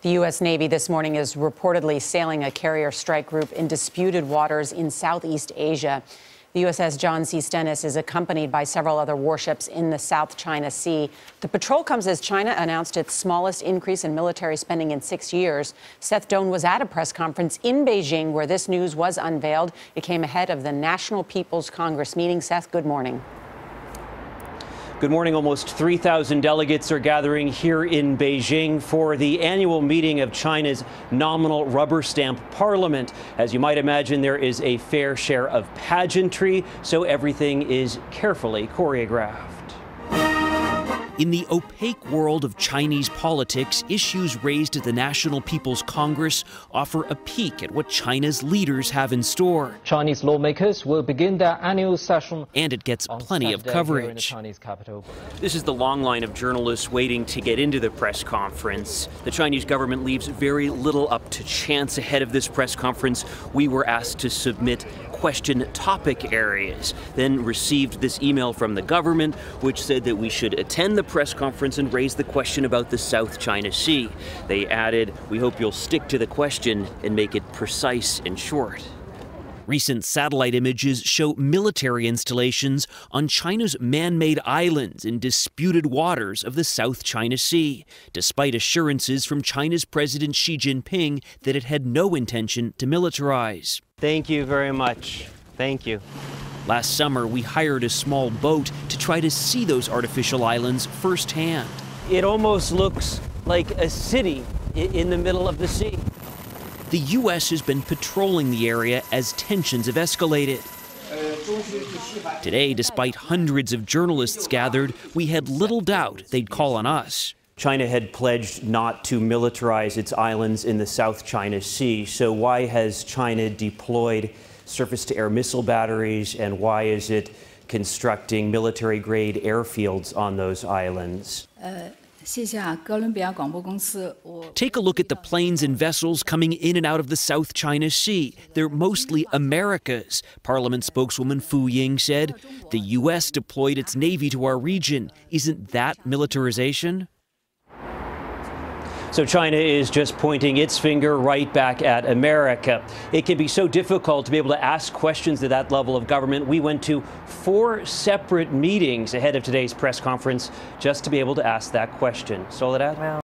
The U.S. Navy this morning is reportedly sailing a carrier strike group in disputed waters in Southeast Asia. The USS John C. Stennis is accompanied by several other warships in the South China Sea. The patrol comes as China announced its smallest increase in military spending in 6 years. Seth Doane was at a press conference in Beijing where this news was unveiled. It came ahead of the National People's Congress meeting. Seth, good morning. Good morning. Almost 3,000 delegates are gathering here in Beijing for the annual meeting of China's nominal rubber stamp parliament. As you might imagine, there is a fair share of pageantry, so everything is carefully choreographed. In the opaque world of Chinese politics, issues raised at the National People's Congress offer a peek at what China's leaders have in store. Chinese lawmakers will begin their annual session. And it gets plenty of coverage. This is the long line of journalists waiting to get into the press conference. The Chinese government leaves very little up to chance ahead of this press conference. We were asked to submit question topic areas, then received this email from the government, which said that we should attend the press conference and raise the question about the South China Sea. They added, "We hope you'll stick to the question and make it precise and short." Recent satellite images show military installations on China's man-made islands in disputed waters of the South China Sea, despite assurances from China's President Xi Jinping that it had no intention to militarize. Thank you very much. Thank you. Last summer, we hired a small boat to try to see those artificial islands firsthand. It almost looks like a city in the middle of the sea. The U.S. has been patrolling the area as tensions have escalated. Today, despite hundreds of journalists gathered, we had little doubt they'd call on us. China had pledged not to militarize its islands in the South China Sea. So why has China deployed surface-to-air missile batteries, and why is it constructing military-grade airfields on those islands? Take a look at the planes and vessels coming in and out of the South China Sea. They're mostly America's. Parliament spokeswoman Fu Ying said, "The U.S. deployed its Navy to our region. Isn't that militarization?" So China is just pointing its finger right back at America. It can be so difficult to be able to ask questions at that level of government. We went to 4 separate meetings ahead of today's press conference just to be able to ask that question. Soledad?